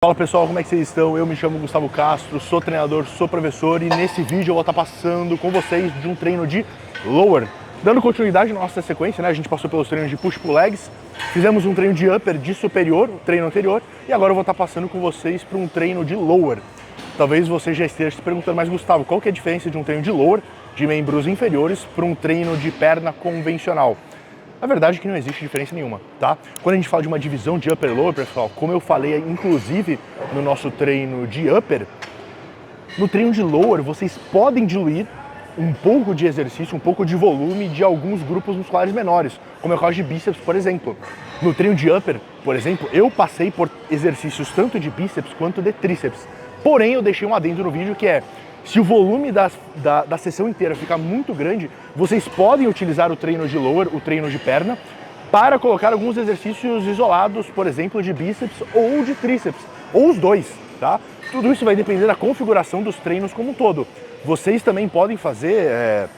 Fala pessoal, como é que vocês estão? Eu me chamo Gustavo Castro, sou treinador, sou professor e nesse vídeo eu vou estar passando com vocês de um treino de lower. Dando continuidade na nossa sequência, né? A gente passou pelos treinos de push-pull legs, fizemos um treino de upper de superior, o treino anterior, e agora eu vou estar passando com vocês para um treino de lower. Talvez você já esteja se perguntando, mas Gustavo, qual que é a diferença de um treino de lower, de membros inferiores, para um treino de perna convencional? A verdade é que não existe diferença nenhuma, tá? Quando a gente fala de uma divisão de upper e lower, pessoal, como eu falei, inclusive, no nosso treino de upper, no treino de lower, vocês podem diluir um pouco de exercício, um pouco de volume de alguns grupos musculares menores, como é o caso de bíceps, por exemplo. No treino de upper, por exemplo, eu passei por exercícios tanto de bíceps quanto de tríceps. Porém, eu deixei um adendo no vídeo que é, se o volume da sessão inteira ficar muito grande, vocês podem utilizar o treino de lower, o treino de perna, para colocar alguns exercícios isolados, por exemplo, de bíceps ou de tríceps, ou os dois, tá? Tudo isso vai depender da configuração dos treinos como um todo. Vocês também podem fazer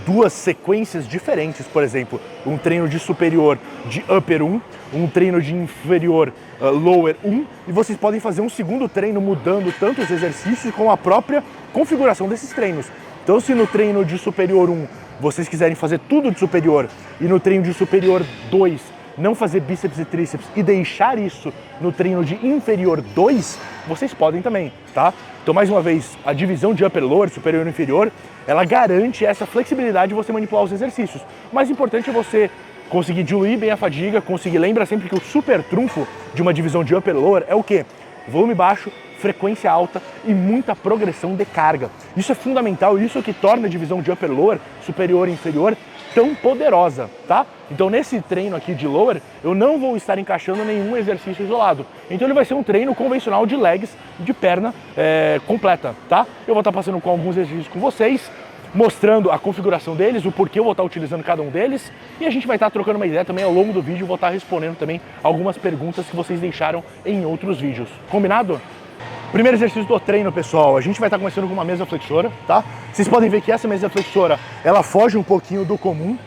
duas sequências diferentes, por exemplo, um treino de superior de upper 1, um treino de inferior lower 1, e vocês podem fazer um segundo treino mudando tanto os exercícios como a própria configuração desses treinos. Então, se no treino de superior 1 vocês quiserem fazer tudo de superior e no treino de superior 2 não fazer bíceps e tríceps e deixar isso no treino de inferior 2, vocês podem também, tá? Então, mais uma vez, a divisão de upper, lower, superior e inferior, ela garante essa flexibilidade de você manipular os exercícios. O mais importante é você conseguir diluir bem a fadiga, lembra sempre que o super trunfo de uma divisão de upper e lower é o quê? Volume baixo, frequência alta e muita progressão de carga. Isso é fundamental, isso é o que torna a divisão de upper e lower, superior e inferior, tão poderosa, tá? Então nesse treino aqui de lower, eu não vou estar encaixando nenhum exercício isolado. Então ele vai ser um treino convencional de legs, de perna completa, tá? Eu vou estar passando com alguns exercícios com vocês, mostrando a configuração deles, o porquê eu vou estar utilizando cada um deles, e a gente vai estar trocando uma ideia também ao longo do vídeo, vou estar respondendo também algumas perguntas que vocês deixaram em outros vídeos. Combinado? Primeiro exercício do treino, pessoal, a gente vai estar começando com uma mesa flexora, tá? Vocês podem ver que essa mesa flexora, ela foge um pouquinho do comum.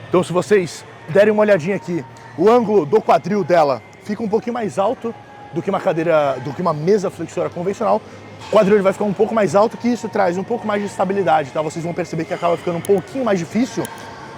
Então, se vocês derem uma olhadinha aqui, o ângulo do quadril dela fica um pouquinho mais alto do que uma mesa flexora convencional. O quadril ele vai ficar um pouco mais alto, que isso traz um pouco mais de estabilidade, tá? Vocês vão perceber que acaba ficando um pouquinho mais difícil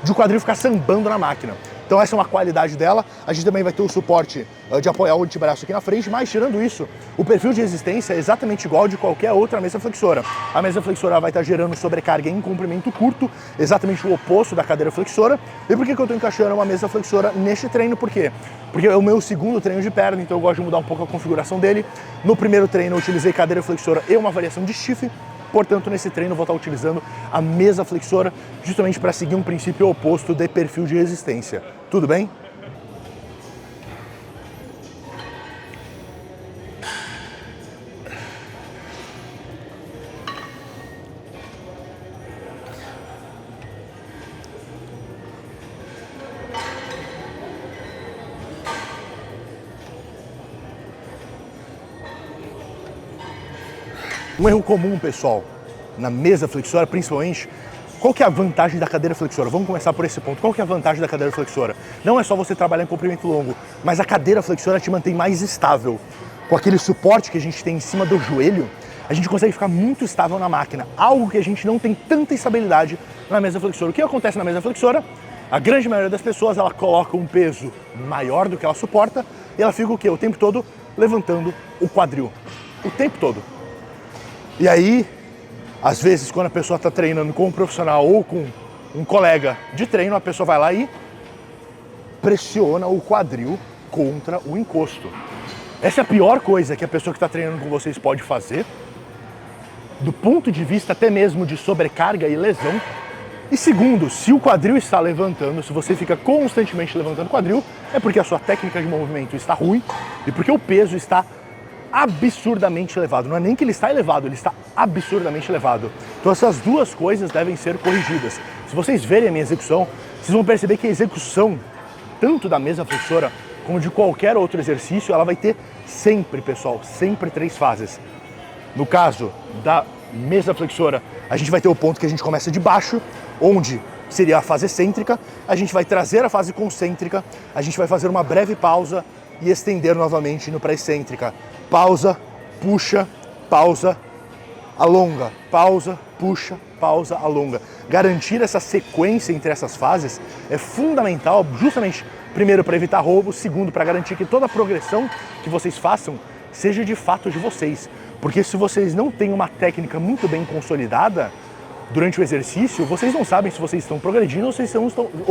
de o quadril ficar sambando na máquina. Então essa é uma qualidade dela. A gente também vai ter o suporte de apoiar o antebraço aqui na frente, mas tirando isso, o perfil de resistência é exatamente igual de qualquer outra mesa flexora. A mesa flexora vai estar gerando sobrecarga em comprimento curto, exatamente o oposto da cadeira flexora. E por que eu estou encaixando uma mesa flexora neste treino? Por quê? Porque é o meu segundo treino de perna, então eu gosto de mudar um pouco a configuração dele. No primeiro treino eu utilizei cadeira flexora e uma variação de stiff. Portanto, nesse treino eu vou estar utilizando a mesa flexora justamente para seguir um princípio oposto de perfil de resistência. Tudo bem? Um erro comum, pessoal, na mesa flexora principalmente, qual que é a vantagem da cadeira flexora? Vamos começar por esse ponto. Qual que é a vantagem da cadeira flexora? Não é só você trabalhar em comprimento longo, mas a cadeira flexora te mantém mais estável. Com aquele suporte que a gente tem em cima do joelho, a gente consegue ficar muito estável na máquina, algo que a gente não tem tanta estabilidade na mesa flexora. O que acontece na mesa flexora? A grande maioria das pessoas, ela coloca um peso maior do que ela suporta e ela fica o quê? O tempo todo levantando o quadril. O tempo todo. E aí, às vezes, quando a pessoa está treinando com um profissional ou com um colega de treino, a pessoa vai lá e pressiona o quadril contra o encosto. Essa é a pior coisa que a pessoa que está treinando com vocês pode fazer, do ponto de vista até mesmo de sobrecarga e lesão. E segundo, se o quadril está levantando, se você fica constantemente levantando o quadril, é porque a sua técnica de movimento está ruim e porque o peso está absurdamente elevado. Não é nem que ele está elevado, ele está absurdamente elevado. Então essas duas coisas devem ser corrigidas. Se vocês verem a minha execução, vocês vão perceber que a execução, tanto da mesa flexora como de qualquer outro exercício, ela vai ter sempre, pessoal, sempre 3 fases. No caso da mesa flexora, a gente vai ter o ponto que a gente começa de baixo, onde seria a fase excêntrica, a gente vai trazer a fase concêntrica, a gente vai fazer uma breve pausa, e estender novamente indo para a excêntrica. Pausa, puxa, pausa, alonga, pausa, puxa, pausa, alonga. Garantir essa sequência entre essas fases é fundamental, justamente, primeiro, para evitar roubo, segundo, para garantir que toda a progressão que vocês façam seja de fato de vocês. Porque se vocês não têm uma técnica muito bem consolidada durante o exercício, vocês não sabem se vocês estão progredindo ou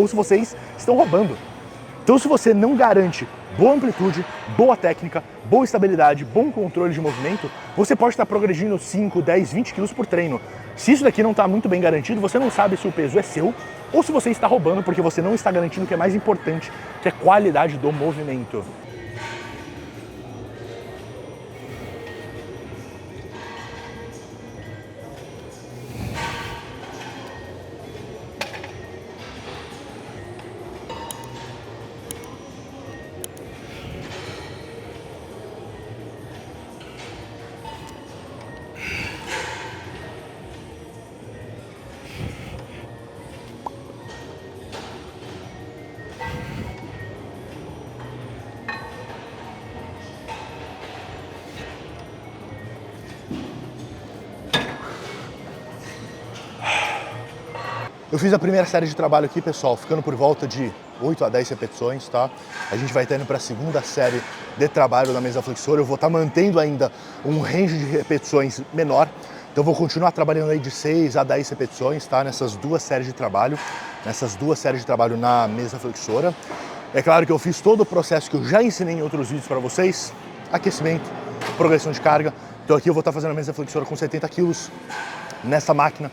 se vocês estão roubando. Então, se você não garante boa amplitude, boa técnica, boa estabilidade, bom controle de movimento, você pode estar progredindo 5, 10, 20 quilos por treino. Se isso daqui não está muito bem garantido, você não sabe se o peso é seu ou se você está roubando, porque você não está garantindo o que é mais importante, que é a qualidade do movimento. Eu fiz a primeira série de trabalho aqui, pessoal, ficando por volta de 8 a 10 repetições, tá? A gente vai estar indo para a segunda série de trabalho da mesa flexora. Eu vou estar mantendo ainda um range de repetições menor. Então, eu vou continuar trabalhando aí de 6 a 10 repetições, tá? Nessas duas séries de trabalho na mesa flexora. É claro que eu fiz todo o processo que eu já ensinei em outros vídeos para vocês. Aquecimento, progressão de carga. Então, aqui eu vou estar fazendo a mesa flexora com 70 quilos nessa máquina.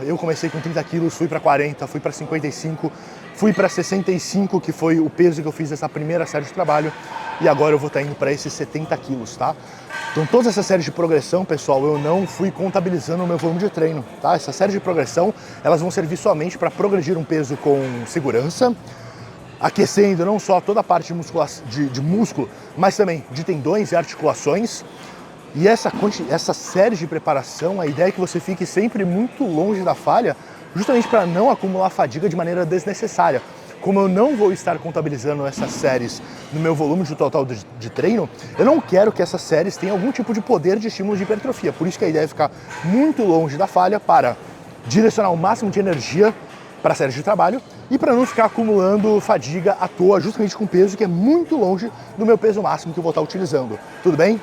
Eu comecei com 30 quilos, fui para 40, fui para 55, fui para 65, que foi o peso que eu fiz nessa primeira série de trabalho, e agora eu vou estar indo para esses 70 quilos, tá? Então todas essas séries de progressão, pessoal, eu não fui contabilizando o meu volume de treino, tá? Essas séries de progressão, elas vão servir somente para progredir um peso com segurança, aquecendo não só toda a parte de músculo, mas também de tendões e articulações. E essa série de preparação, a ideia é que você fique sempre muito longe da falha, justamente para não acumular fadiga de maneira desnecessária. Como eu não vou estar contabilizando essas séries no meu volume de total de treino, eu não quero que essas séries tenham algum tipo de poder de estímulo de hipertrofia. Por isso que a ideia é ficar muito longe da falha para direcionar o máximo de energia para a série de trabalho e para não ficar acumulando fadiga à toa, justamente com peso que é muito longe do meu peso máximo que eu vou estar utilizando. Tudo bem?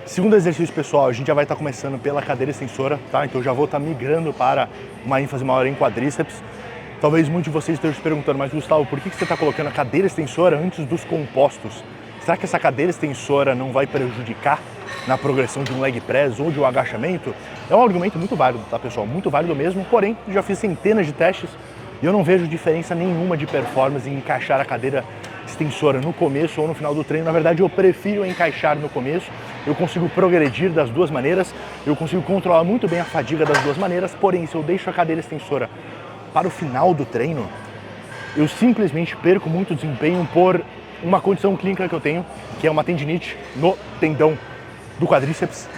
Segundo exercício, pessoal, a gente já vai estar começando pela cadeira extensora, tá? Então eu já vou estar migrando para uma ênfase maior em quadríceps. Talvez muitos de vocês estejam se perguntando, mas Gustavo, por que você está colocando a cadeira extensora antes dos compostos? Será que essa cadeira extensora não vai prejudicar na progressão de um leg press ou de um agachamento? É um argumento muito válido, tá, pessoal? Muito válido mesmo, porém, já fiz centenas de testes e eu não vejo diferença nenhuma de performance em encaixar a cadeira extensora no começo ou no final do treino. Na verdade, eu prefiro encaixar no começo. Eu consigo progredir das duas maneiras, eu consigo controlar muito bem a fadiga das duas maneiras, porém, se eu deixo a cadeira extensora para o final do treino, eu simplesmente perco muito desempenho por uma condição clínica que eu tenho, que é uma tendinite no tendão do quadríceps.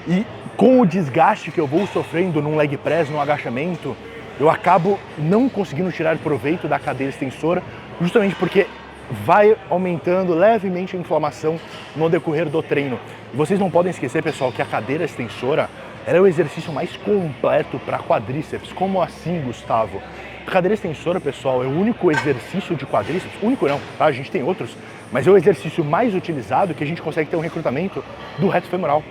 E com o desgaste que eu vou sofrendo num leg press, num agachamento, eu acabo não conseguindo tirar proveito da cadeira extensora, justamente porque vai aumentando levemente a inflamação no decorrer do treino. E vocês não podem esquecer, pessoal, que a cadeira extensora ela é o exercício mais completo para quadríceps. Como assim, Gustavo? A cadeira extensora, pessoal, é o único exercício de quadríceps, único não, tá? A gente tem outros, mas é o exercício mais utilizado que a gente consegue ter um recrutamento do reto femoral.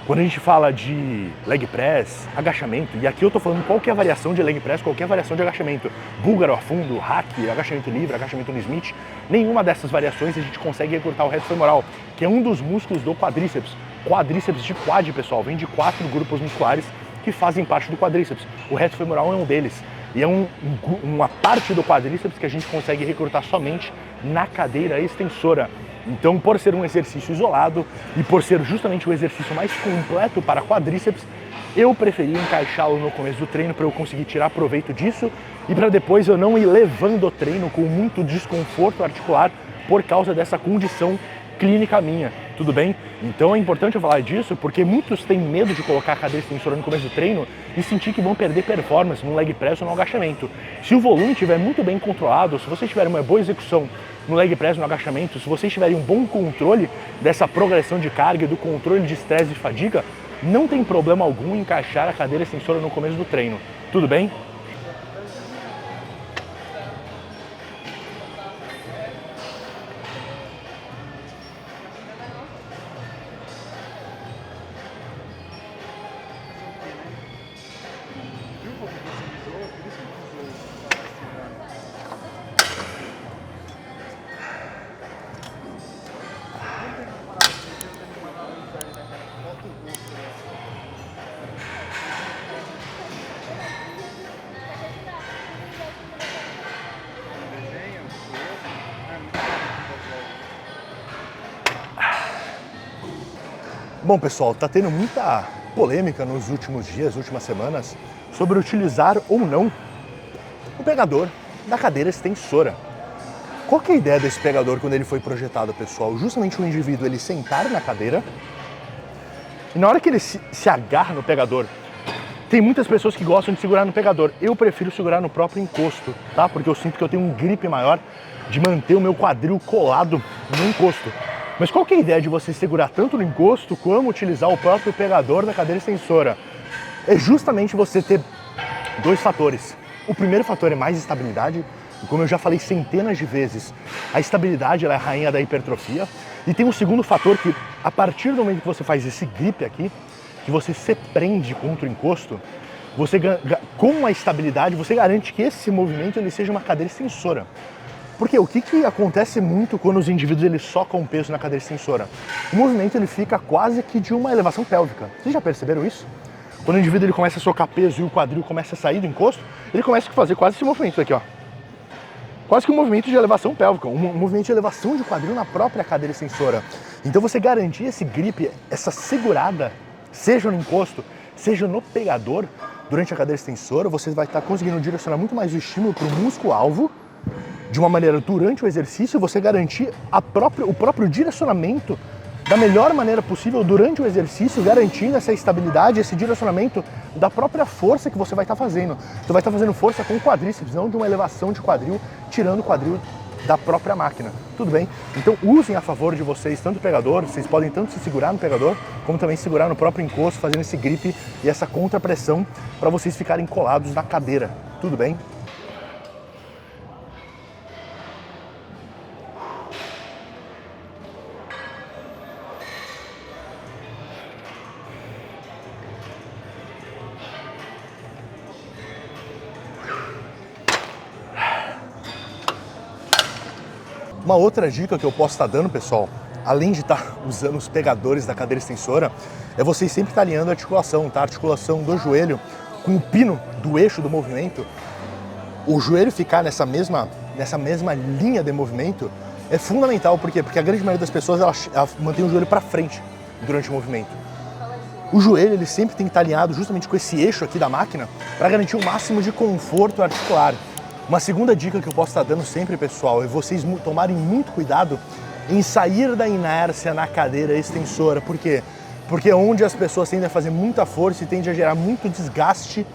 Quando a gente fala de leg press, agachamento, e aqui eu tô falando qualquer variação de leg press, qualquer variação de agachamento, búlgaro a fundo, hack, agachamento livre, agachamento no Smith, nenhuma dessas variações a gente consegue recrutar o reto femoral, que é um dos músculos do quadríceps. Quadríceps de quad, pessoal, vem de 4 grupos musculares que fazem parte do quadríceps. O reto femoral é um deles. E é uma parte do quadríceps que a gente consegue recrutar somente na cadeira extensora. Então, por ser um exercício isolado e por ser justamente o exercício mais completo para quadríceps, Eu preferi encaixá-lo no começo do treino para eu conseguir tirar proveito disso e para depois eu não ir levando o treino com muito desconforto articular por causa dessa condição clínica minha, tudo bem? Então é importante eu falar disso porque muitos têm medo de colocar a cadeira extensora no começo do treino e sentir que vão perder performance no leg press ou no agachamento. Se o volume estiver muito bem controlado, se vocês tiverem uma boa execução no leg press, no agachamento, se vocês tiverem um bom controle dessa progressão de carga e do controle de estresse e fadiga, não tem problema algum em encaixar a cadeira extensora no começo do treino, tudo bem? Bom, pessoal, tá tendo muita polêmica nos últimos dias, últimas semanas, sobre utilizar ou não o pegador da cadeira extensora. Qual que é a ideia desse pegador quando ele foi projetado, pessoal? Justamente o indivíduo ele sentar na cadeira e na hora que ele se agarra no pegador, tem muitas pessoas que gostam de segurar no pegador. Eu prefiro segurar no próprio encosto, tá? Porque eu sinto que eu tenho um grip maior de manter o meu quadril colado no encosto. Mas qual que é a ideia de você segurar tanto no encosto como utilizar o próprio pegador da cadeira extensora? É justamente você ter dois fatores. O primeiro fator é mais estabilidade, e como eu já falei centenas de vezes, a estabilidade ela é a rainha da hipertrofia. E tem um segundo fator que, a partir do momento que você faz esse grip aqui, que você se prende contra o encosto, você, com a estabilidade, você garante que esse movimento ele seja uma cadeira extensora. Porque o que acontece muito quando os indivíduos eles socam peso na cadeira extensora? O movimento ele fica quase que de uma elevação pélvica. Vocês já perceberam isso? Quando o indivíduo ele começa a socar peso e o quadril começa a sair do encosto, ele começa a fazer quase esse movimento aqui, ó. Quase que um movimento de elevação pélvica, um movimento de elevação de quadril na própria cadeira extensora. Então você garantir esse grip, essa segurada, seja no encosto, seja no pegador, durante a cadeira extensora, você vai estar conseguindo direcionar muito mais o estímulo para o músculo-alvo, de uma maneira durante o exercício, você garantir o próprio direcionamento da melhor maneira possível durante o exercício, garantindo essa estabilidade, esse direcionamento da própria força que você vai estar fazendo. Você vai estar fazendo força com o quadríceps, não de uma elevação de quadril, tirando o quadril da própria máquina. Tudo bem? Então usem a favor de vocês tanto o pegador, vocês podem tanto se segurar no pegador, como também segurar no próprio encosto, fazendo esse grip e essa contrapressão para vocês ficarem colados na cadeira. Tudo bem? Uma outra dica que eu posso estar dando, pessoal, além de estar usando os pegadores da cadeira extensora, é vocês sempre estar alinhando a articulação, tá? A articulação do joelho com o pino do eixo do movimento. O joelho ficar nessa mesma linha de movimento é fundamental. Por quê? Porque a grande maioria das pessoas ela mantém o joelho para frente durante o movimento. O joelho ele sempre tem que estar alinhado justamente com esse eixo aqui da máquina para garantir o máximo de conforto articular. Uma segunda dica que eu posso estar dando sempre, pessoal, é vocês tomarem muito cuidado em sair da inércia na cadeira extensora. Por quê? Porque é onde as pessoas tendem a fazer muita força e tende a gerar muito desgaste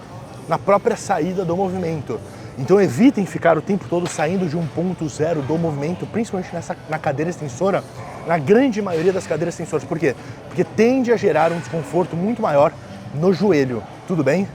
na própria saída do movimento. Então evitem ficar o tempo todo saindo de um ponto zero do movimento, principalmente na cadeira extensora, na grande maioria das cadeiras extensoras. Por quê? Porque tende a gerar um desconforto muito maior no joelho. Tudo bem?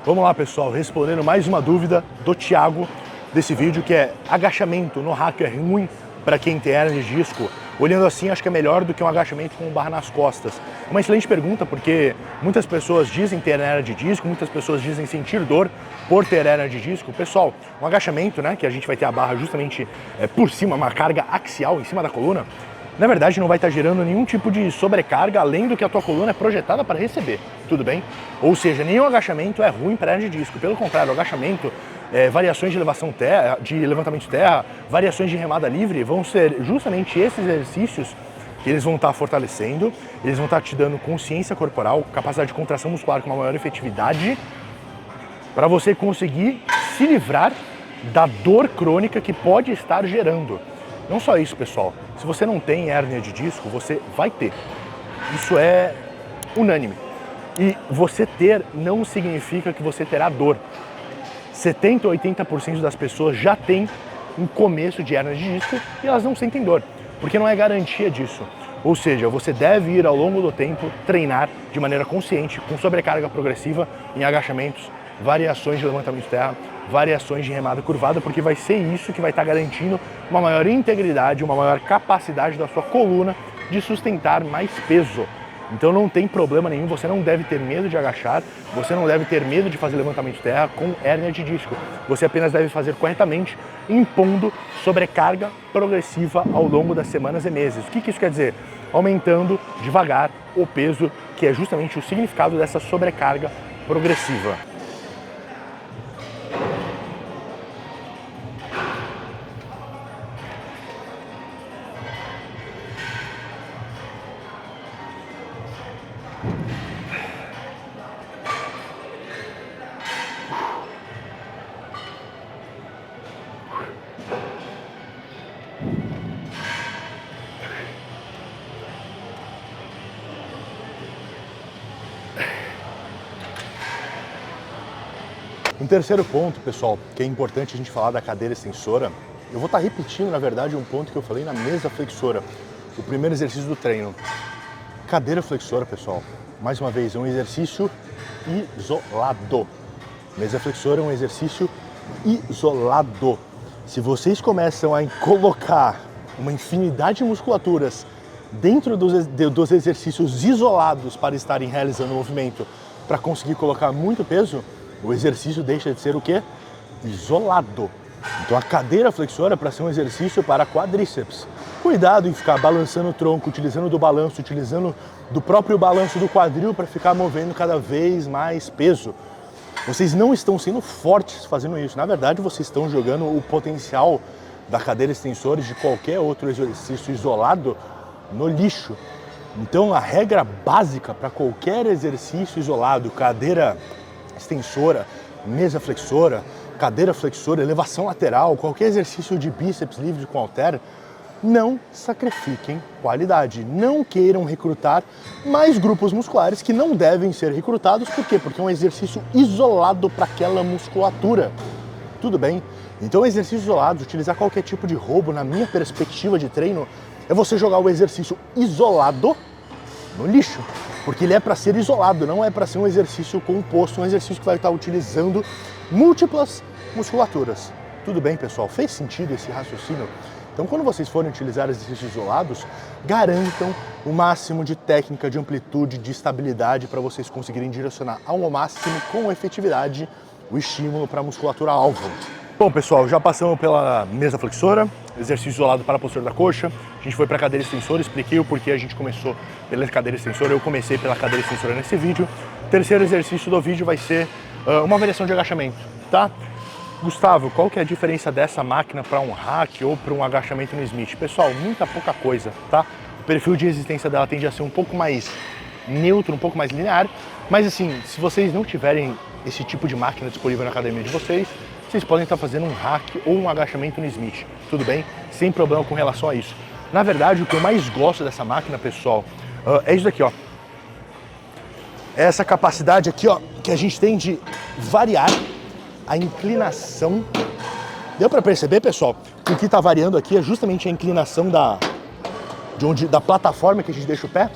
Vamos lá, pessoal, respondendo mais uma dúvida do Thiago desse vídeo, que é agachamento no rack é ruim para quem tem hernia de disco Olhando assim, acho que é melhor do que um agachamento com barra nas costas. É uma excelente pergunta, porque muitas pessoas dizem ter hernia de disco, muitas pessoas dizem sentir dor por ter hernia de disco. Pessoal, um agachamento, né, que a gente vai ter a barra justamente por cima, uma carga axial em cima da coluna, na verdade não vai estar gerando nenhum tipo de sobrecarga, além do que a tua coluna é projetada para receber, tudo bem? Ou seja, nenhum agachamento é ruim para hernia de disco, pelo contrário, o agachamento, variações de elevação terra, de levantamento de terra, variações de remada livre, vão ser justamente esses exercícios que eles vão estar fortalecendo, eles vão estar te dando consciência corporal, capacidade de contração muscular com uma maior efetividade, para você conseguir se livrar da dor crônica que pode estar gerando. Não só isso, pessoal. Se você não tem hérnia de disco, você vai ter. Isso é unânime. E você ter não significa que você terá dor. 70% ou 80% das pessoas já têm um começo de hérnia de disco e elas não sentem dor, porque não é garantia disso. Ou seja, você deve ir ao longo do tempo treinar de maneira consciente, com sobrecarga progressiva em agachamentos, variações de levantamento de terra, variações de remada curvada, porque vai ser isso que vai estar garantindo uma maior integridade, uma maior capacidade da sua coluna de sustentar mais peso. Então não tem problema nenhum, você não deve ter medo de agachar, você não deve ter medo de fazer levantamento de terra com hérnia de disco. Você apenas deve fazer corretamente, impondo sobrecarga progressiva ao longo das semanas e meses. O que isso quer dizer? Aumentando devagar o peso, que é justamente o significado dessa sobrecarga progressiva. Um terceiro ponto, pessoal, que é importante a gente falar da cadeira extensora, eu vou estar repetindo, na verdade, um ponto que eu falei na mesa flexora, o primeiro exercício do treino. Cadeira flexora, pessoal, mais uma vez, é um exercício isolado. Mesa flexora é um exercício isolado. Se vocês começam a colocar uma infinidade de musculaturas dentro dos exercícios isolados para estarem realizando o movimento, para conseguir colocar muito peso, o exercício deixa de ser o quê? Isolado. Então a cadeira flexora é para ser um exercício para quadríceps. Cuidado em ficar balançando o tronco, utilizando do balanço, utilizando do próprio balanço do quadril para ficar movendo cada vez mais peso. Vocês não estão sendo fortes fazendo isso. Na verdade, vocês estão jogando o potencial da cadeira extensora e de qualquer outro exercício isolado no lixo. Então a regra básica para qualquer exercício isolado, cadeira extensora, mesa flexora, cadeira flexora, elevação lateral, qualquer exercício de bíceps livre com halter, não sacrifiquem qualidade. Não queiram recrutar mais grupos musculares que não devem ser recrutados. Por quê? Porque é um exercício isolado para aquela musculatura. Tudo bem? Então, exercício isolado, utilizar qualquer tipo de roubo, na minha perspectiva de treino, é você jogar o exercício isolado no lixo. Porque ele é para ser isolado, não é para ser um exercício composto, um exercício que vai estar utilizando múltiplas musculaturas. Tudo bem, pessoal? Fez sentido esse raciocínio? Então, quando vocês forem utilizar exercícios isolados, garantam o máximo de técnica, de amplitude, de estabilidade para vocês conseguirem direcionar ao máximo, com efetividade, o estímulo para a musculatura alvo. Bom, pessoal, já passamos pela mesa flexora, exercício isolado para a postura da coxa. A gente foi para a cadeira extensora, expliquei o porquê a gente começou pela cadeira extensora. Eu comecei pela cadeira extensora nesse vídeo. O terceiro exercício do vídeo vai ser uma variação de agachamento, tá? Gustavo, qual que é a diferença dessa máquina para um hack ou para um agachamento no Smith? Pessoal, muita pouca coisa, tá? O perfil de resistência dela tende a ser um pouco mais neutro, um pouco mais linear, mas assim, se vocês não tiverem esse tipo de máquina disponível na academia de vocês, vocês podem estar fazendo um hack ou um agachamento no Smith, tudo bem? Sem problema com relação a isso. Na verdade, o que eu mais gosto dessa máquina, pessoal, é isso daqui, ó. É essa capacidade aqui, ó, que a gente tem de variar a inclinação. Deu para perceber, pessoal? Que o que está variando aqui é justamente a inclinação da plataforma que a gente deixa o pé.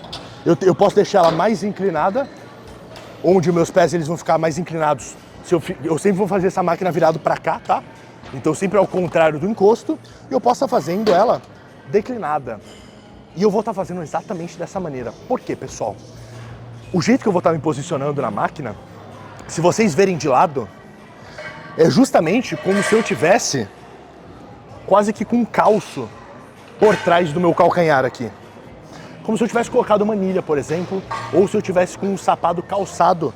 Eu posso deixar ela mais inclinada, onde meus pés eles vão ficar mais inclinados. Eu sempre vou fazer essa máquina virado para cá, tá? Então sempre ao contrário do encosto. E eu posso estar fazendo ela declinada. E eu vou estar fazendo exatamente dessa maneira. Por quê, pessoal? O jeito que eu vou estar me posicionando na máquina, se vocês verem de lado, é justamente como se eu tivesse quase que com um calço por trás do meu calcanhar aqui. Como se eu tivesse colocado uma anilha, por exemplo, ou se eu tivesse com um sapato calçado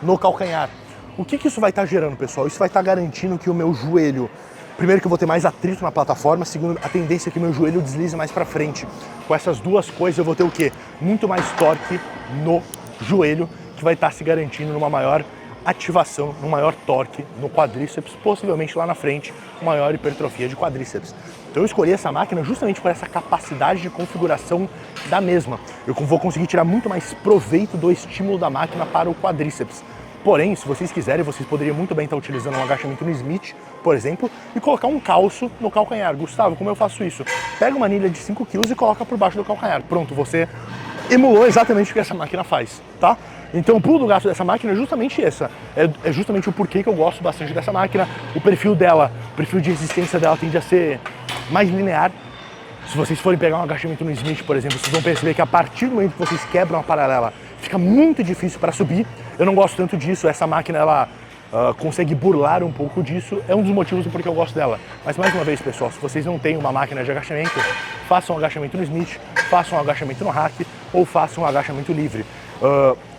no calcanhar. O que isso vai estar gerando, pessoal? Isso vai estar garantindo que o meu joelho, primeiro que eu vou ter mais atrito na plataforma, segundo, a tendência é que o meu joelho deslize mais para frente. Com essas duas coisas eu vou ter o quê? Muito mais torque no joelho, que vai estar se garantindo numa maior ativação, num maior torque no quadríceps, possivelmente lá na frente, maior hipertrofia de quadríceps. Então eu escolhi essa máquina justamente por essa capacidade de configuração da mesma. Eu vou conseguir tirar muito mais proveito do estímulo da máquina para o quadríceps. Porém, se vocês quiserem, vocês poderiam muito bem estar utilizando um agachamento no Smith, por exemplo, e colocar um calço no calcanhar. Gustavo, como eu faço isso? Pega uma anilha de 5 kg e coloca por baixo do calcanhar. Pronto, você emulou exatamente o que essa máquina faz, tá? Então o pulo do gato dessa máquina é justamente essa. É justamente o porquê que eu gosto bastante dessa máquina. O perfil dela, o perfil de resistência dela tende a ser mais linear. Se vocês forem pegar um agachamento no Smith, por exemplo, vocês vão perceber que a partir do momento que vocês quebram a paralela, fica muito difícil para subir. Eu não gosto tanto disso, essa máquina ela consegue burlar um pouco disso, é um dos motivos do porquê eu gosto dela. Mas mais uma vez, pessoal, se vocês não têm uma máquina de agachamento, façam um agachamento no Smith, façam um agachamento no rack ou façam um agachamento livre.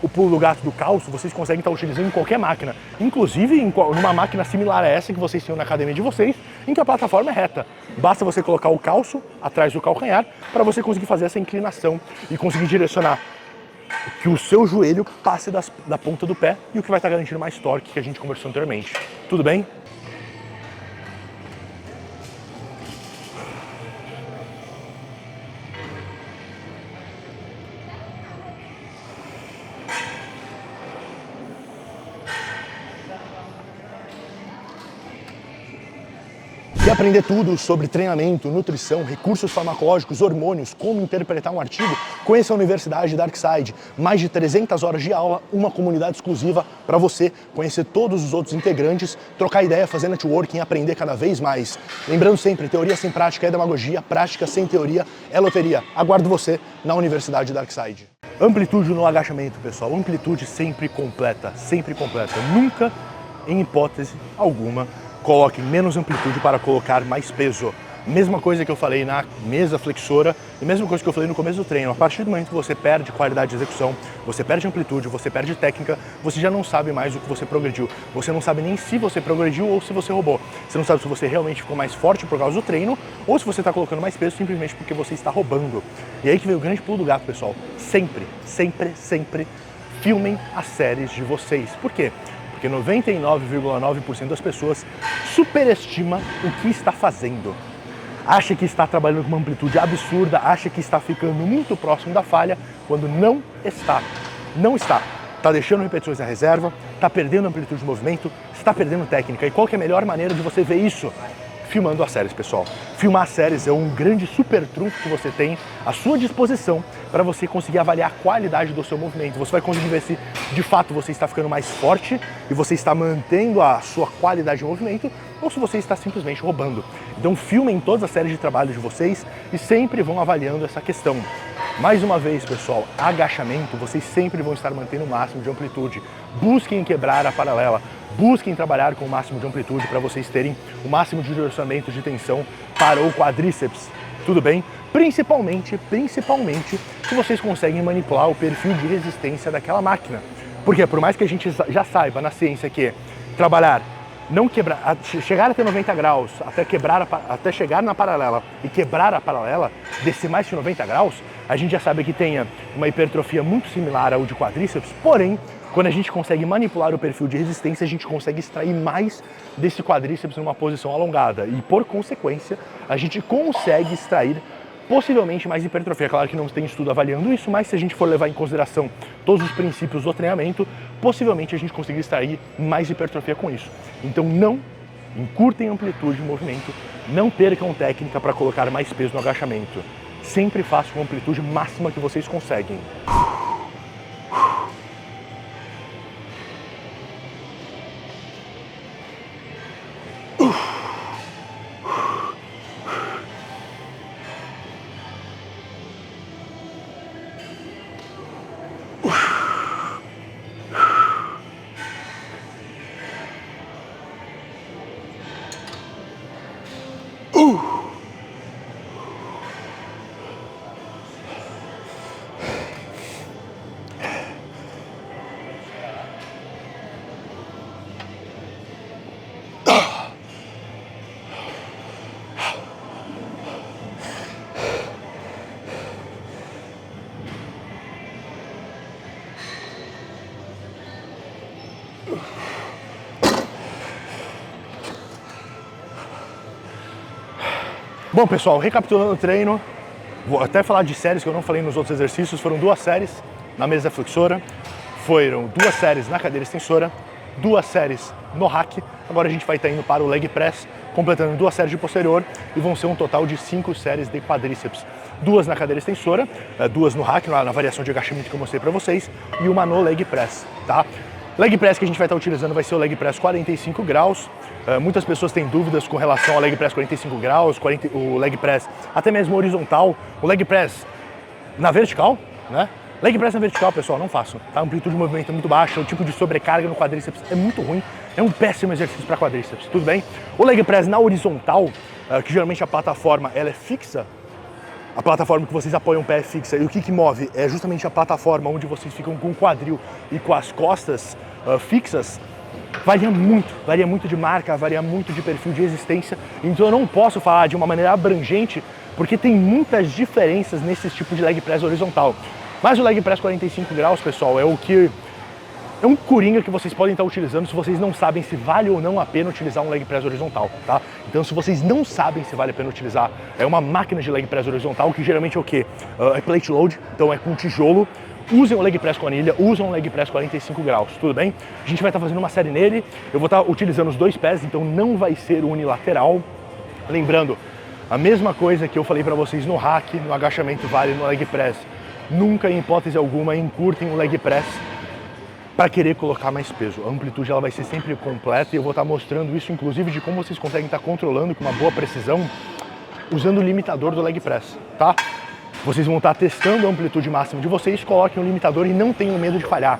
O pulo do gato do calço vocês conseguem estar utilizando em qualquer máquina, inclusive numa máquina similar a essa que vocês têm na academia de vocês, em que a plataforma é reta. Basta você colocar o calço atrás do calcanhar para você conseguir fazer essa inclinação e conseguir direcionar que o seu joelho passe da ponta do pé e o que vai estar garantindo mais torque que a gente conversou anteriormente. Tudo bem? Quer aprender tudo sobre treinamento, nutrição, recursos farmacológicos, hormônios, como interpretar um artigo? Conheça a Universidade Darkside. Mais de 300 horas de aula, uma comunidade exclusiva para você conhecer todos os outros integrantes, trocar ideia, fazer networking e aprender cada vez mais. Lembrando sempre, teoria sem prática é demagogia, prática sem teoria é loteria. Aguardo você na Universidade Darkside. Amplitude no agachamento, pessoal. Amplitude sempre completa, sempre completa. Nunca, em hipótese alguma, coloque menos amplitude para colocar mais peso. Mesma coisa que eu falei na mesa flexora e mesma coisa que eu falei no começo do treino. A partir do momento que você perde qualidade de execução, você perde amplitude, você perde técnica, você já não sabe mais o que você progrediu. Você não sabe nem se você progrediu ou se você roubou. Você não sabe se você realmente ficou mais forte por causa do treino ou se você está colocando mais peso simplesmente porque você está roubando. E aí que vem o grande pulo do gato, pessoal. Sempre, sempre, sempre filmem as séries de vocês. Por quê? Porque 99,9% das pessoas superestima o que está fazendo. Acha que está trabalhando com uma amplitude absurda, acha que está ficando muito próximo da falha, quando não está. Não está. Está deixando repetições na reserva, está perdendo amplitude de movimento, está perdendo técnica. E qual que é a melhor maneira de você ver isso? Filmando as séries, pessoal. Filmar as séries é um grande super trunfo que você tem à sua disposição para você conseguir avaliar a qualidade do seu movimento. Você vai conseguir ver se de fato você está ficando mais forte e você está mantendo a sua qualidade de movimento ou se você está simplesmente roubando. Então filmem todas as séries de trabalho de vocês e sempre vão avaliando essa questão. Mais uma vez, pessoal, agachamento, vocês sempre vão estar mantendo o máximo de amplitude. Busquem quebrar a paralela, busquem trabalhar com o máximo de amplitude para vocês terem o máximo de direcionamento de tensão para o quadríceps. Tudo bem? Principalmente se vocês conseguem manipular o perfil de resistência daquela máquina. Porque por mais que a gente já saiba na ciência que trabalhar, não quebrar, chegar até 90 graus, até chegar na paralela e quebrar a paralela, descer mais de 90 graus, a gente já sabe que tenha uma hipertrofia muito similar ao de quadríceps, porém, quando a gente consegue manipular o perfil de resistência, a gente consegue extrair mais desse quadríceps numa posição alongada e, por consequência, a gente consegue extrair possivelmente mais hipertrofia. Claro que não tem estudo avaliando isso, mas se a gente for levar em consideração todos os princípios do treinamento, possivelmente a gente consegue extrair mais hipertrofia com isso. Então não encurtem amplitude de movimento, não percam técnica para colocar mais peso no agachamento. Sempre façam a amplitude máxima que vocês conseguem. Bom, pessoal, recapitulando o treino, vou até falar de séries que eu não falei nos outros exercícios. Foram 2 séries na mesa flexora, foram 2 séries na cadeira extensora, 2 séries no hack. Agora a gente vai estar indo para o leg press, completando 2 séries de posterior e vão ser um total de 5 séries de quadríceps. 2 na cadeira extensora, 2 no hack, na variação de agachamento que eu mostrei para vocês, e uma no leg press, tá? Leg press que a gente vai estar utilizando vai ser o leg press 45 graus. Muitas pessoas têm dúvidas com relação ao leg press 45 graus, o leg press até mesmo horizontal, o leg press na vertical, né? Leg press na vertical, pessoal, não façam, tá? A amplitude de movimento é muito baixa, o tipo de sobrecarga no quadríceps é muito ruim, é um péssimo exercício para quadríceps, tudo bem? O leg press na horizontal, que geralmente a plataforma ela é fixa, a plataforma que vocês apoiam o pé é fixa, e o que move é justamente a plataforma onde vocês ficam com o quadril e com as costas fixas. Varia muito de marca, varia muito de perfil de resistência, então eu não posso falar de uma maneira abrangente, porque tem muitas diferenças nesse tipo de leg press horizontal. Mas o leg press 45 graus, pessoal, é um coringa que vocês podem estar utilizando se vocês não sabem se vale ou não a pena utilizar um leg press horizontal, tá? Então, se vocês não sabem se vale a pena utilizar uma máquina de leg press horizontal, que geralmente é o quê? É plate load, então é com tijolo. Usem o leg press com anilha, usem o leg press 45 graus, tudo bem? A gente vai estar fazendo uma série nele, eu vou estar utilizando os 2 pés, então não vai ser unilateral. Lembrando, a mesma coisa que eu falei para vocês no hack, no agachamento vale no leg press. Nunca, em hipótese alguma, encurtem o leg press para querer colocar mais peso. A amplitude ela vai ser sempre completa e eu vou estar mostrando isso, inclusive, de como vocês conseguem estar controlando com uma boa precisão usando o limitador do leg press, tá? Vocês vão estar testando a amplitude máxima de vocês, coloquem um limitador e não tenham medo de falhar.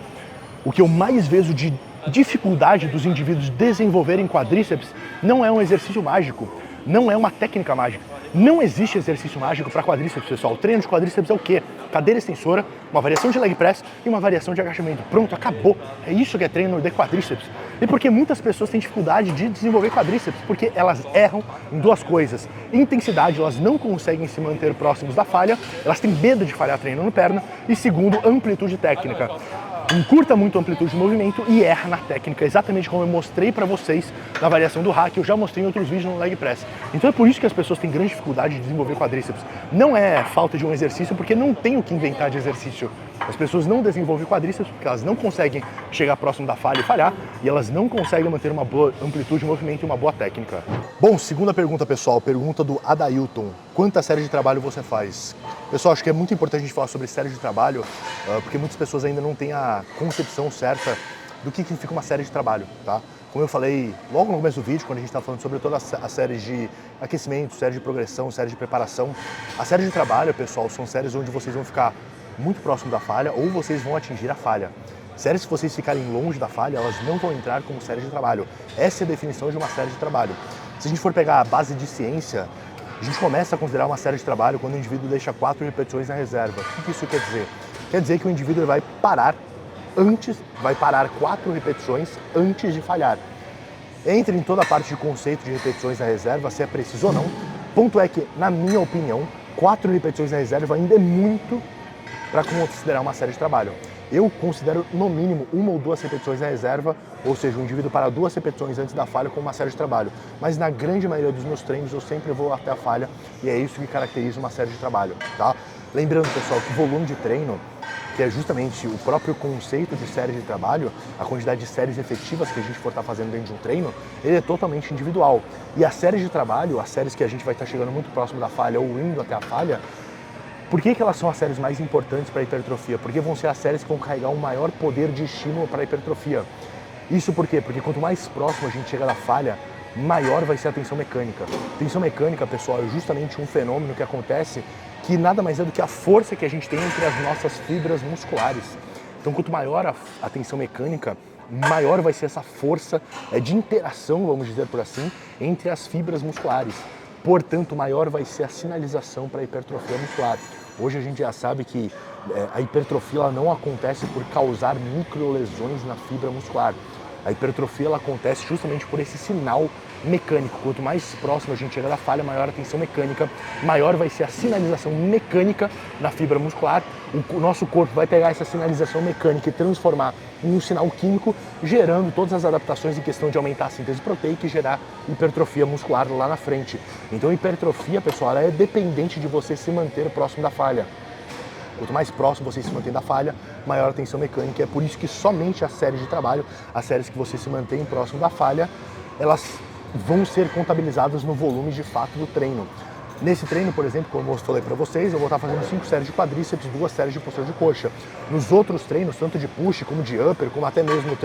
O que eu mais vejo de dificuldade dos indivíduos desenvolverem quadríceps não é um exercício mágico, não é uma técnica mágica. Não existe exercício mágico para quadríceps, pessoal. O treino de quadríceps é o quê? Cadeira extensora, uma variação de leg press e uma variação de agachamento. Pronto, acabou. É isso que é treino de quadríceps. E por que muitas pessoas têm dificuldade de desenvolver quadríceps? Porque elas erram em 2 coisas. Intensidade, elas não conseguem se manter próximos da falha, elas têm medo de falhar treinando perna. E segundo, amplitude técnica. Encurta muito a amplitude de movimento e erra na técnica, exatamente como eu mostrei para vocês na variação do hack, eu já mostrei em outros vídeos no leg press. Então é por isso que as pessoas têm grande dificuldade de desenvolver quadríceps. Não é falta de um exercício, porque não tem o que inventar de exercício. As pessoas não desenvolvem quadríceps porque elas não conseguem chegar próximo da falha e falhar, e elas não conseguem manter uma boa amplitude de movimento e uma boa técnica. Bom, segunda pergunta, pessoal, pergunta do Adailton. Quantas séries de trabalho você faz? Pessoal, acho que é muito importante a gente falar sobre séries de trabalho, porque muitas pessoas ainda não têm a concepção certa do que significa uma série de trabalho, tá? Como eu falei logo no começo do vídeo, quando a gente estava falando sobre todas as séries de aquecimento, séries de progressão, séries de preparação, as séries de trabalho, pessoal, são séries onde vocês vão ficar muito próximo da falha ou vocês vão atingir a falha. Séries que vocês ficarem longe da falha, elas não vão entrar como série de trabalho. Essa é a definição de uma série de trabalho. Se a gente for pegar a base de ciência, a gente começa a considerar uma série de trabalho quando o indivíduo deixa 4 repetições na reserva. O que isso quer dizer? Quer dizer que o indivíduo vai parar 4 repetições antes de falhar. Entra em toda a parte de conceito de repetições na reserva, se é preciso ou não. Ponto é que, na minha opinião, 4 repetições na reserva ainda é muito para considerar uma série de trabalho. Eu considero, no mínimo, 1 ou 2 repetições na reserva, ou seja, o indivíduo para 2 repetições antes da falha com uma série de trabalho. Mas na grande maioria dos meus treinos eu sempre vou até a falha e é isso que caracteriza uma série de trabalho, tá? Lembrando, pessoal, que o volume de treino, que é justamente o próprio conceito de série de trabalho, a quantidade de séries efetivas que a gente for estar fazendo dentro de um treino, ele é totalmente individual. E as séries de trabalho, as séries que a gente vai estar chegando muito próximo da falha ou indo até a falha, por que elas são as séries mais importantes para a hipertrofia? Porque vão ser as séries que vão carregar um maior poder de estímulo para a hipertrofia. Isso por quê? Porque quanto mais próximo a gente chega da falha, maior vai ser a tensão mecânica. Tensão mecânica, pessoal, é justamente um fenômeno que acontece que nada mais é do que a força que a gente tem entre as nossas fibras musculares. Então, quanto maior a tensão mecânica, maior vai ser essa força de interação, vamos dizer por assim, entre as fibras musculares. portanto maior vai ser a sinalização para a hipertrofia muscular. Hoje a gente já sabe que a hipertrofia ela não acontece por causar microlesões na fibra muscular. A hipertrofia ela acontece justamente por esse sinal mecânico. Quanto mais próximo a gente chega da falha, maior a tensão mecânica, maior vai ser a sinalização mecânica na fibra muscular. O nosso corpo vai pegar essa sinalização mecânica e transformar em um sinal químico, gerando todas as adaptações em questão de aumentar a síntese proteica e gerar hipertrofia muscular lá na frente. Então, hipertrofia, pessoal, ela é dependente de você se manter próximo da falha. Quanto mais próximo você se mantém da falha, maior a tensão mecânica. É por isso que somente as séries de trabalho, as séries que você se mantém próximo da falha, elas vão ser contabilizadas no volume de fato do treino. Nesse treino, por exemplo, como eu falei para vocês, eu vou estar fazendo 5 séries de quadríceps, 2 séries de posterior de coxa. Nos outros treinos, tanto de push como de upper, como até mesmo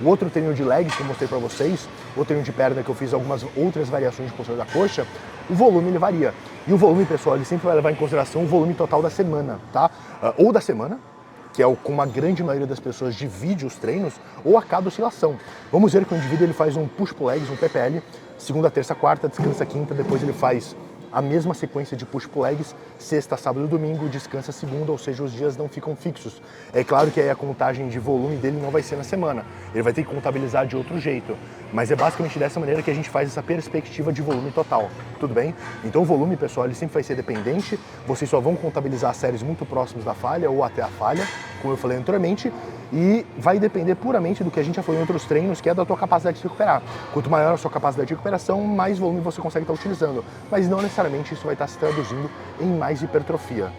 o outro treino de legs que eu mostrei para vocês, o treino de perna que eu fiz algumas outras variações de posterior da coxa, o volume ele varia. E o volume, pessoal, ele sempre vai levar em consideração o volume total da semana, tá? Ou da semana, que é como a grande maioria das pessoas divide os treinos, ou a cada oscilação. Vamos ver que o indivíduo ele faz um push-pull legs, um PPL, segunda, terça, quarta, descansa quinta, depois ele faz a mesma sequência de push-pull legs, sexta, sábado e domingo, descansa segunda, ou seja, os dias não ficam fixos. É claro que aí a contagem de volume dele não vai ser na semana, ele vai ter que contabilizar de outro jeito, mas é basicamente dessa maneira que a gente faz essa perspectiva de volume total, tudo bem? Então o volume, pessoal, ele sempre vai ser dependente, vocês só vão contabilizar séries muito próximas da falha ou até a falha, como eu falei anteriormente, e vai depender puramente do que a gente já falou em outros treinos, que é da tua capacidade de se recuperar. Quanto maior a sua capacidade de recuperação, mais volume você consegue estar utilizando, mas não necessariamente isso vai estar se traduzindo em mais hipertrofia.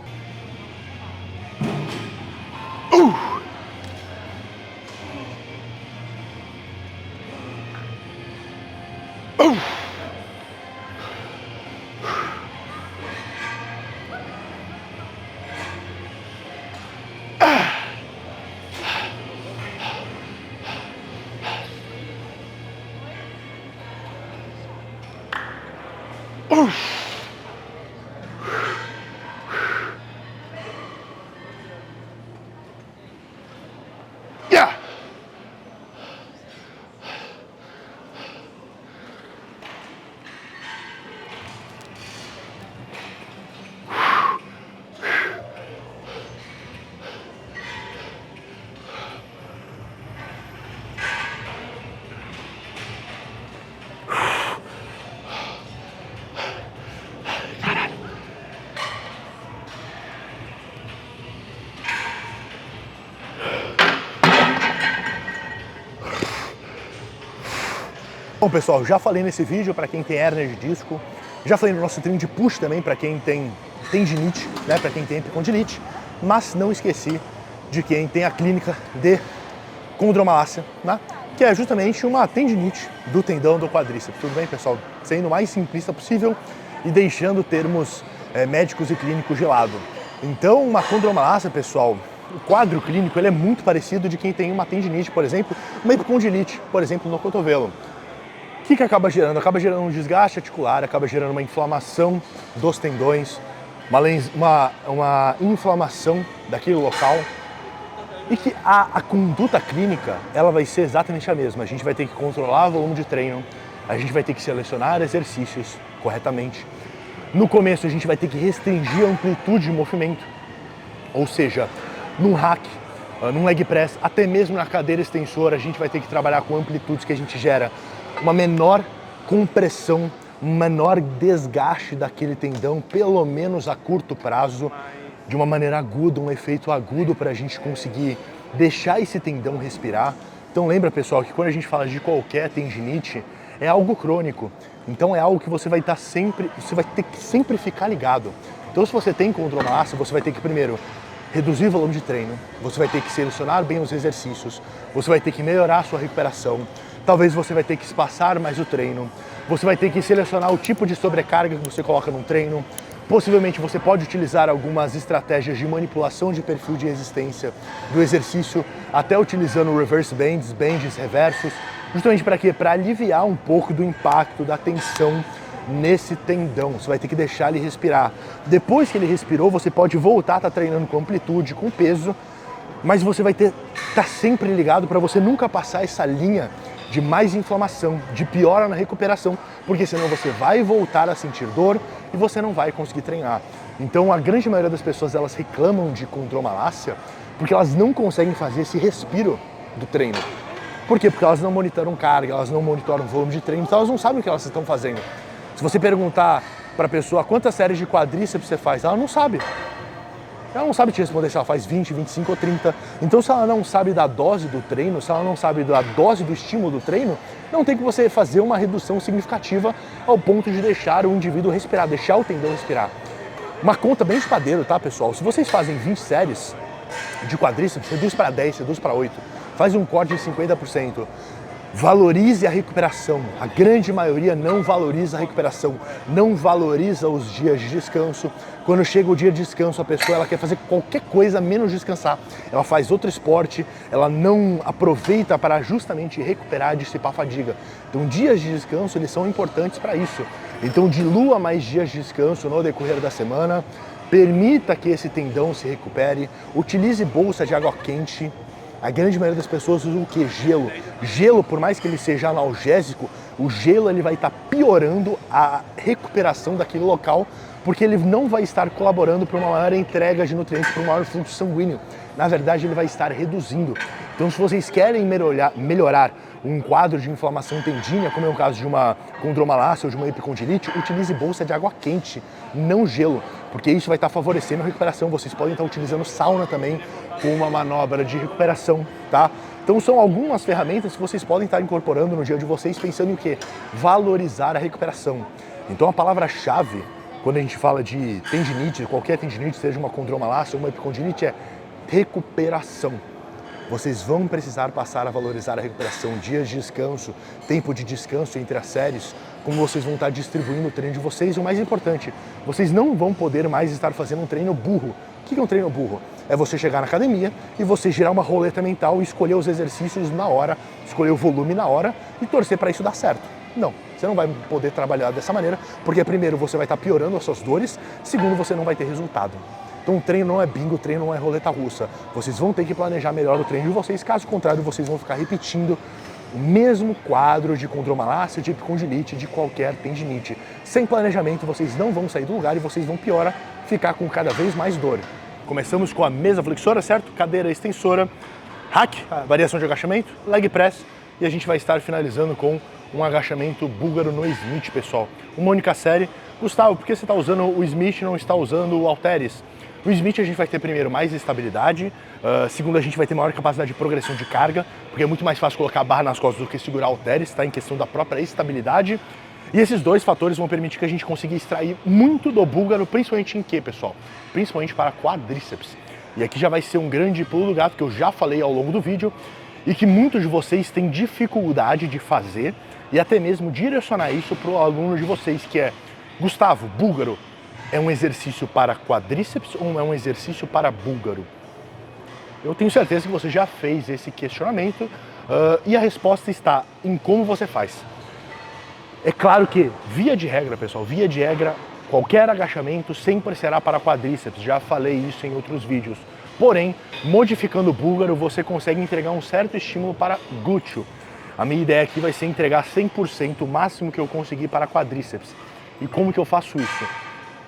Bom, pessoal, já falei nesse vídeo para quem tem hérnia de disco, já falei no nosso treino de push também para quem tem tendinite, né, para quem tem epicondilite, mas não esqueci de quem tem a clínica de condromalácia, né, que é justamente uma tendinite do tendão do quadríceps. Tudo bem, pessoal? Sendo o mais simplista possível e deixando termos médicos e clínicos de lado. Então, uma condromalácia, pessoal, o quadro clínico ele é muito parecido de quem tem uma tendinite, por exemplo, uma epicondilite, por exemplo, no cotovelo. O que acaba gerando? Acaba gerando um desgaste articular, acaba gerando uma inflamação dos tendões, uma inflamação daquele local, e que a conduta clínica ela vai ser exatamente a mesma. A gente vai ter que controlar o volume de treino, a gente vai ter que selecionar exercícios corretamente. No começo a gente vai ter que restringir a amplitude de movimento, ou seja, num hack, num leg press, até mesmo na cadeira extensora, a gente vai ter que trabalhar com amplitudes que a gente gera uma menor compressão, um menor desgaste daquele tendão, pelo menos a curto prazo, de uma maneira aguda, um efeito agudo para a gente conseguir deixar esse tendão respirar. Então lembra, pessoal, que quando a gente fala de qualquer tendinite, é algo crônico. Então é algo que você vai ter que sempre ficar ligado. Então se você tem condromalácia, você vai ter que primeiro reduzir o volume de treino, você vai ter que selecionar bem os exercícios, você vai ter que melhorar a sua recuperação, talvez você vai ter que espaçar mais o treino, você vai ter que selecionar o tipo de sobrecarga que você coloca no treino, possivelmente você pode utilizar algumas estratégias de manipulação de perfil de resistência do exercício, até utilizando reverse bands, bands reversos, justamente para quê? Para aliviar um pouco do impacto, da tensão nesse tendão. Você vai ter que deixar ele respirar. Depois que ele respirou, você pode voltar a estar treinando com amplitude, com peso, mas você vai estar sempre ligado para você nunca passar essa linha de mais inflamação, de piora na recuperação, porque senão você vai voltar a sentir dor e você não vai conseguir treinar. Então a grande maioria das pessoas elas reclamam de condromalácia porque elas não conseguem fazer esse respiro do treino. Por quê? Porque elas não monitoram carga, elas não monitoram volume de treino, então elas não sabem o que elas estão fazendo. Se você perguntar para a pessoa quantas séries de quadríceps você faz, ela não sabe. Ela não sabe te responder se ela faz 20, 25 ou 30. Então se ela não sabe da dose do treino, se ela não sabe da dose do estímulo do treino, não tem que você fazer uma redução significativa ao ponto de deixar o indivíduo respirar, deixar o tendão respirar. Uma conta bem de padeiro, tá, pessoal? Se vocês fazem 20 séries de quadríceps, reduz para 10, reduz para 8, faz um corte de 50%. Valorize a recuperação. A grande maioria não valoriza a recuperação, não valoriza os dias de descanso. Quando chega o dia de descanso, a pessoa ela quer fazer qualquer coisa menos descansar. Ela faz outro esporte, ela não aproveita para justamente recuperar, dissipar a fadiga. Então, dias de descanso eles são importantes para isso. Então, dilua mais dias de descanso no decorrer da semana, permita que esse tendão se recupere, utilize bolsa de água quente. A grande maioria das pessoas usa o que? Gelo. Gelo, por mais que ele seja analgésico, o gelo ele vai estar piorando a recuperação daquele local, porque ele não vai estar colaborando para uma maior entrega de nutrientes, para um maior fluxo sanguíneo. Na verdade, ele vai estar reduzindo. Então, se vocês querem melhorar um quadro de inflamação tendínea, como é o caso de uma condromalácia ou de uma epicondilite, utilize bolsa de água quente, não gelo, porque isso vai estar favorecendo a recuperação. Vocês podem estar utilizando sauna também com uma manobra de recuperação, tá? Então são algumas ferramentas que vocês podem estar incorporando no dia de vocês, pensando em quê? Valorizar a recuperação. Então a palavra-chave, quando a gente fala de tendinite, qualquer tendinite, seja uma condromalácia ou uma epicondilite, é recuperação. Vocês vão precisar passar a valorizar a recuperação, dias de descanso, tempo de descanso entre as séries, como vocês vão estar distribuindo o treino de vocês. E o mais importante, vocês não vão poder mais estar fazendo um treino burro. O que é um treino burro? É você chegar na academia e você girar uma roleta mental e escolher os exercícios na hora, escolher o volume na hora e torcer para isso dar certo. Não, você não vai poder trabalhar dessa maneira, porque primeiro você vai estar piorando as suas dores, segundo você não vai ter resultado. Então o treino não é bingo, o treino não é roleta russa. Vocês vão ter que planejar melhor o treino de vocês, caso contrário vocês vão ficar repetindo o mesmo quadro de condromalácia, de epicondilite, de qualquer tendinite. Sem planejamento vocês não vão sair do lugar e vocês vão piorar, ficar com cada vez mais dor. Começamos com a mesa flexora, certo? Cadeira extensora, hack, variação de agachamento, leg press e a gente vai estar finalizando com um agachamento búlgaro no Smith, pessoal. Uma única série. Gustavo, por que você está usando o Smith e não está usando o halteres? No Smith a gente vai ter primeiro mais estabilidade, segundo a gente vai ter maior capacidade de progressão de carga, porque é muito mais fácil colocar a barra nas costas do que segurar halteres, tá? Em questão da própria estabilidade. E esses dois fatores vão permitir que a gente consiga extrair muito do búlgaro, principalmente em quê, pessoal? Principalmente para quadríceps. E aqui já vai ser um grande pulo do gato que eu já falei ao longo do vídeo e que muitos de vocês têm dificuldade de fazer e até mesmo direcionar isso para o aluno de vocês, que é: Gustavo, búlgaro é um exercício para quadríceps ou é um exercício para búlgaro? Eu tenho certeza que você já fez esse questionamento e a resposta está em como você faz. É claro que, via de regra, pessoal, via de regra, qualquer agachamento sempre será para quadríceps, já falei isso em outros vídeos. Porém, modificando o búlgaro, você consegue entregar um certo estímulo para glúteo. A minha ideia aqui vai ser entregar 100% o máximo que eu conseguir para quadríceps. E como que eu faço isso?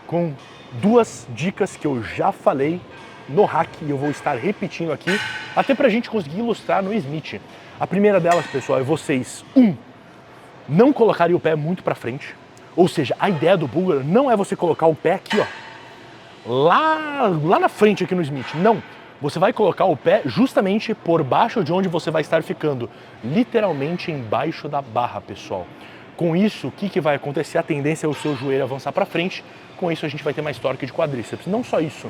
Com duas dicas que eu já falei no hack e eu vou estar repetindo aqui, até para a gente conseguir ilustrar no Smith. A primeira delas, pessoal, é vocês, não colocarem o pé muito para frente. Ou seja, a ideia do búlgaro não é você colocar o pé aqui, ó, lá na frente aqui no Smith. Não, você vai colocar o pé justamente por baixo de onde você vai estar ficando, literalmente embaixo da barra, pessoal. Com isso, o que vai acontecer? A tendência é o seu joelho avançar para frente. Com isso, a gente vai ter mais torque de quadríceps. Não só isso.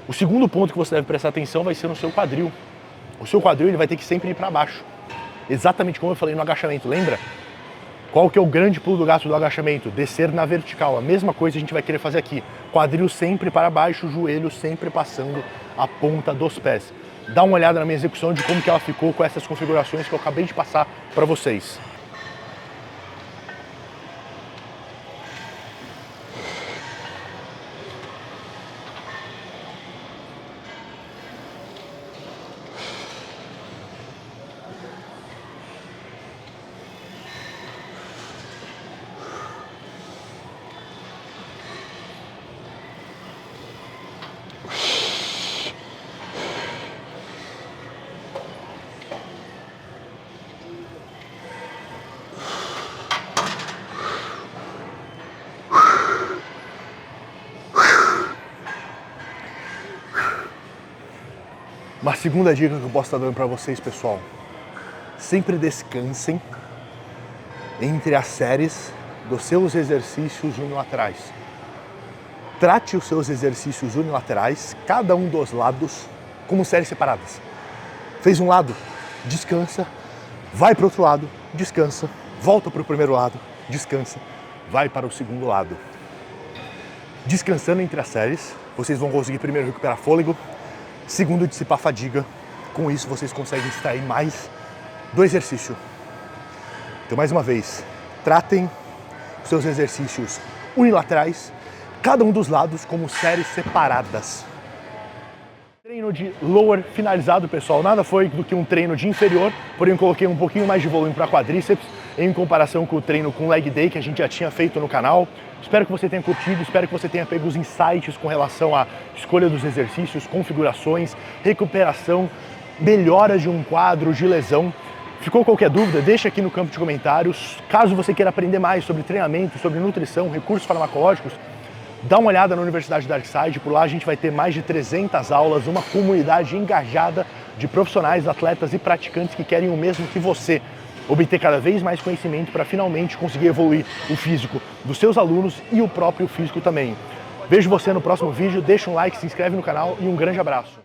O segundo ponto que você deve prestar atenção vai ser no seu quadril. O seu quadril ele vai ter que sempre ir para baixo. Exatamente como eu falei no agachamento, lembra? Qual que é o grande pulo do gato do agachamento? Descer na vertical. A mesma coisa a gente vai querer fazer aqui. Quadril sempre para baixo, joelho sempre passando a ponta dos pés. Dá uma olhada na minha execução de como que ela ficou com essas configurações que eu acabei de passar para vocês. Uma segunda dica que eu posso estar dando para vocês, pessoal. Sempre descansem entre as séries dos seus exercícios unilaterais. Trate os seus exercícios unilaterais, cada um dos lados, como séries separadas. Fez um lado, descansa, vai para o outro lado, descansa, volta para o primeiro lado, descansa, vai para o segundo lado. Descansando entre as séries, vocês vão conseguir primeiro recuperar fôlego, segundo dissipar fadiga. Com isso vocês conseguem extrair mais do exercício. Então, mais uma vez, tratem os seus exercícios unilaterais, cada um dos lados, como séries separadas. Treino de lower finalizado, pessoal. Nada foi do que um treino de inferior, porém eu coloquei um pouquinho mais de volume para quadríceps em comparação com o treino com leg day que a gente já tinha feito no canal. Espero que você tenha curtido, espero que você tenha pego os insights com relação à escolha dos exercícios, configurações, recuperação, melhoras de um quadro de lesão. Ficou qualquer dúvida? Deixa aqui no campo de comentários. Caso você queira aprender mais sobre treinamento, sobre nutrição, recursos farmacológicos, dá uma olhada na Universidade Darkside. Por lá a gente vai ter mais de 300 aulas, uma comunidade engajada de profissionais, atletas e praticantes que querem o mesmo que você. Obter cada vez mais conhecimento para finalmente conseguir evoluir o físico dos seus alunos e o próprio físico também. Vejo você no próximo vídeo, deixa um like, se inscreve no canal e um grande abraço.